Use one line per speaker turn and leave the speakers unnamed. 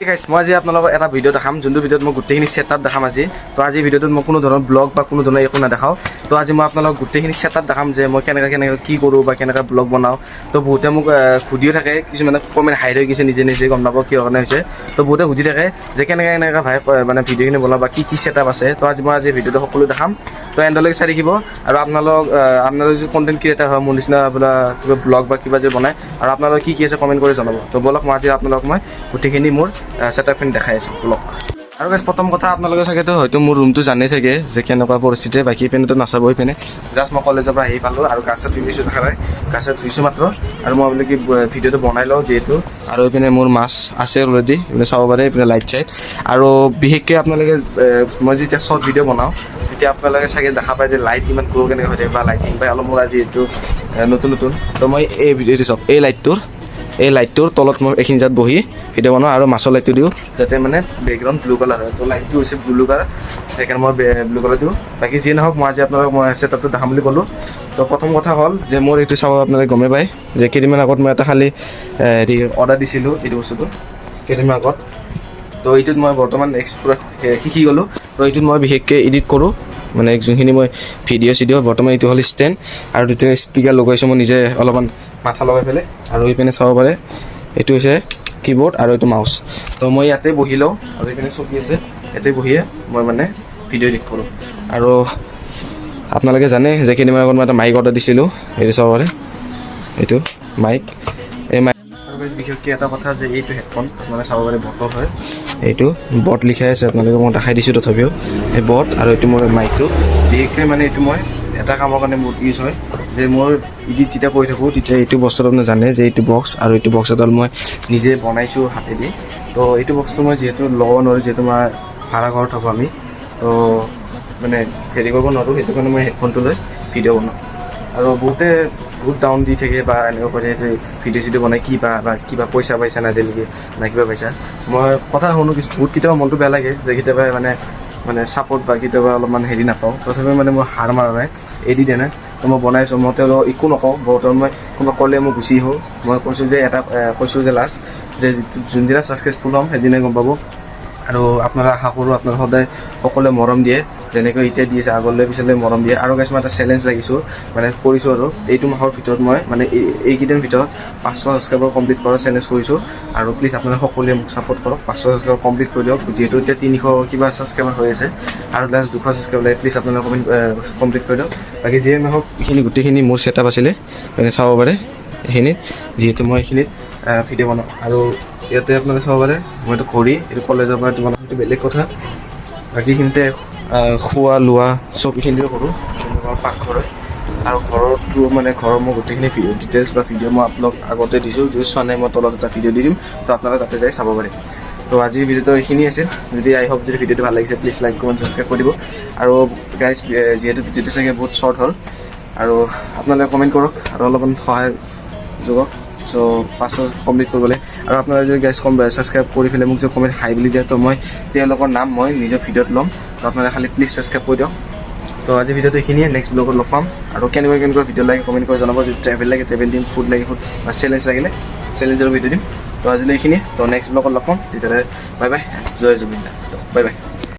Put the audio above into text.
ঠিক আছে মই আজি আপোনালোকক এটা ভিডিঅ' দেখাম যোনটো ভিডিঅ'ত মই গোটেইখিনি ছেটআপ দেখাম আজি তো আজি ভিডিঅ'টোত মই কোনো ধৰণৰ ব্লগ বা কোনো ধৰণৰ একো নেদেখাওঁ তো আজি মই আপোনালোকক গোটেইখিনি ছেটআপ দেখাম যে মই কেনেকৈ কি কৰোঁ বা কেনেকৈ ব্লগ বনাওঁ তো বহুতে মোক সুধিও থাকে কিছুমানে কমেণ্ট হাইড হৈ গৈছে নিজে নিজে গম নাপাওঁ কিয় কাৰণে হৈছে তো বহুতে সুধি থাকে যে কেনেকৈ ভাই মানে ভিডিঅ'খিনি বনাওঁ বা কি ছেটআপ আছে তো আজি মই ভিডিঅ'টো সকলো দেখাম তো এণ্ডলৈকে চাই থাকিব আৰু আপোনালোক যদি কণ্টেণ্ট ক্ৰিয়েটাৰ হয় মোৰ নিচিনা আপোনাৰ কিবা ব্লগ বা কিবা যে বনায় আৰু আপোনালোকে কি আছে কমেণ্ট কৰি জনাব তো বলক মই আজি আপোনালোকক মই গোটেইখিনি মোৰ ছেটআপখিনি দেখাই আছোঁ ব্লগ আৰু গাইজ প্ৰথম কথা আপোনালোকে চাগেতো হয়তো মোৰ ৰুমটো জানেই চাগে যে কেনেকুৱা পৰিস্থিতি বাকী পিনেতো নাচাব হৈ পিনে জাষ্ট মই কলেজৰ পৰা আহি পালোঁ আৰু গা চা ধুই গৈছোঁ দেখা নাই গা চা ধুইছোঁ মাত্ৰ আৰু মই বোলে কি ভিডিঅ'টো বনাই লওঁ যিহেতু আৰু এইপিনে মোৰ মাছ আছে অলৰেডি এইপিনে চাব পাৰে এইপিনে লাইট চাইট আৰু বিশেষকৈ আপোনালোকে মই যেতিয়া শ্বৰ্ট ভিডিঅ' বনাওঁ তেতিয়া আপোনালোকে চাগে দেখা পায় যে লাইট ইমান গ্ৰ' কেনেকৈ হৈ থাকে বা লাইটিং পাই অলপ মোৰ আজি এইটো নতুন তো মই এই ভিডিঅ'টো চাওক এই লাইটটোৰ তলত মই এইখিনি জাত বহি ভিডিঅ' বনাওঁ আৰু মাছৰ লাইটটো দিওঁ যাতে মানে বেকগ্ৰাউণ্ড ব্লু কালাৰ হয় তো লাইটটো হৈছে ব্লু কালাৰ সেইকাৰণে মই ব্লু কালাৰ দিওঁ বাকী যিয়ে নহওক মই আজি আপোনালোকক মই ছেটআপটো দেখাম বুলি ক'লোঁ তো প্ৰথম কথা হ'ল যে মোৰ এইটো চাব আপোনালোকে গমেই পায় যে কেইদিনমান আগত মই এটা খালী অৰ্ডাৰ দিছিলোঁ এইটো বস্তুটো কেইদিনমান আগত তো এইটোত মই বৰ্তমান শিকি গ'লোঁ তো এইটোত মই বিশেষকৈ এডিট কৰোঁ মানে যোনখিনি মই ভিডিঅ' বৰ্তমান এইটো হ'ল ষ্টেণ্ড আৰু দুটা স্পীকাৰ লগাইছোঁ মই নিজে অলপমান মাথা লগাই পেলাই আৰু এইপিনে চাব পাৰে এইটো হৈছে কীবৰ্ড আৰু এইটো মাউচ তো মই ইয়াতে বহি লওঁ আৰু এইপিনে চকী আছে ইয়াতে বহিয়ে মই মানে ভিডিঅ' এডিট কৰোঁ আৰু আপোনালোকে জানে যে কেইদিনমান আগত মই এটা মাইক অৰ্ডাৰ দিছিলোঁ এইটো চাব পাৰে এইটো মাইক এই মাইক আৰু বিশেষকৈ এটা কথা যে এইটো হেডফোন মানে চাব পাৰে বটৰ হয় এইটো বট লিখাই আছে আপোনালোকে মই দেখাই দিছোঁ তথাপিও এই বট আৰু এইটো মোৰ মাইকটো বিশেষকৈ মানে এইটো মই এটা কামৰ কাৰণে মোৰ ইউজ হয় যে মোৰ ইডিট যেতিয়া কৰি থাকোঁ তেতিয়া এইটো বস্তুটো আপুনি জানে যে এইটো বক্স আৰু এইটো বক্স এডাল মই নিজে বনাইছোঁ হাতেদি তো এইটো বক্সটো মই যিহেতু ল'ব নোৱাৰোঁ যিহেতু মই ভাড়া ঘৰত থাকোঁ আমি তো মানে হেৰি কৰিব নোৱাৰোঁ সেইটো কাৰণে মই হেডফোনটো লৈ ভিডিঅ' বনাওঁ আৰু বহুত ডাউন দি থাকে বা এনেকুৱা কৈ থাকে ভিডিঅ' চিডিঅ' বনাই বা কিবা পইচা পাইছা না দিলগি না কিবা পাইছা মই কথা শুনো বহুত কেতিয়াবা মনটো বেয়া লাগে যে কেতিয়াবা মানে ছাপৰ্ট বা কেতিয়াবা অলপমান হেৰি নাপাওঁ তথাপি মানে মই হাৰ মাৰা নাই এৰি দিয়া নাই তো মই বনাইছোঁ মই তেওঁলোকক একো নকওঁ বৰ্তমান মই কোনোবা ক'লে মই গুচি আহোঁ মই কৈছোঁ যে লাষ্ট যে যোনদিনা ছাকচেছফুল হ'ম সেইদিনাই গম পাব আৰু আপোনালোকে আশা কৰোঁ আপোনালোকে সদায় সকলোৱে মৰম দিয়ে যেনেকৈ এতিয়া দি আছে আগলৈ পিছলৈ মৰম দিয়ে আৰু মই এটা চেলেঞ্জ লাগিছোঁ মানে কৰিছোঁ আৰু এইটো মাহৰ ভিতৰত মই মানে এইকেইদিনৰ ভিতৰত 500 ছাবস্ক্ৰাইবাৰ কমপ্লিট কৰাৰ চেলেঞ্জ কৰিছোঁ আৰু প্লিজ আপোনালোকে সকলোৱে মোক ছাপোৰ্ট কৰক 500 ছাবস্ক্ৰাইবাৰ কমপ্লিট কৰি দিয়ক যিহেতু এতিয়া 300 কিবা ছাবস্ক্ৰাইবাৰ হৈ আছে আৰু লাষ্ট 200 ছাবস্ক্ৰাইবাৰ লাগে প্লিজ আপোনালোকে কমপ্লিট কৰি দিয়ক বাকী যিয়ে নহওক এইখিনি গোটেইখিনি মোৰ ছেটআপ আছিলে মানে চাব পাৰে এইখিনিত যিহেতু মই এইখিনিত ভিডিঅ' বনাওঁ আৰু ইয়াতে আপোনালোকে চাব পাৰে মইতো ঘড়ী এইটো কলেজৰ পৰা তোমালোকে সেইটো বেলেগ কথা বাকীখিনিতে খোৱা লোৱা চব এইখিনিও কৰোঁ মোৰ পাকঘৰত আৰু ঘৰতো মানে ঘৰৰ মই গোটেইখিনি ডিটেইলছ বা ভিডিঅ' মই আপোনালোক আগতে দিছোঁ যদি চোৱা নাই মই তলত এটা ভিডিঅ' দি দিম তো আপোনালোকে তাতে যাই চাব পাৰে তো আজিৰ ভিডিঅ'টো এইখিনি আছিল যদি আই হোপ যদি ভিডিঅ'টো ভাল লাগিছে প্লিজ লাইক কমেণ্ট ছাবস্ক্ৰাইব কৰি দিব আৰু গাইজ যিহেতু ভিডিঅ'টো চাগে বহুত শ্বৰ্ট হ'ল আৰু আপোনালোকে কমেণ্ট কৰক আৰু অলপমান সহায় যোগক চ' 500 কমপ্লিট কৰিবলৈ আৰু আপোনালোকে যদি গাইজ ছাবস্ক্ৰাইব কৰি পেলাই মোক যদি কমেণ্ট হাই বুলি দিয়ে তো মই তেওঁলোকৰ নাম মই নিজৰ ভিডিঅ'ত ল'ম তো আপোনালোকে খালি প্লিজ ছাবস্ক্ৰাইব কৰি দিয়ক তো আজি ভিডিঅ'টো এইখিনিয়ে নেক্সট ব্লগত লগ পাম আৰু কেনেকুৱা ভিডিঅ' লাগে কমেণ্ট কৰি জনাব যদি ট্ৰেভেল লাগে ট্ৰেভেল দিম ফুড লাগে ফুড বা চেলেঞ্জ লাগিলে চেলেঞ্জৰ ভিডিঅ' দিম তো আজিলৈ এইখিনিয়ে তো নেক্সট ব্লগত লগ পাম তেতিয়াহ'লে বাই বাই জয় জুবিন দা তো বাই বাই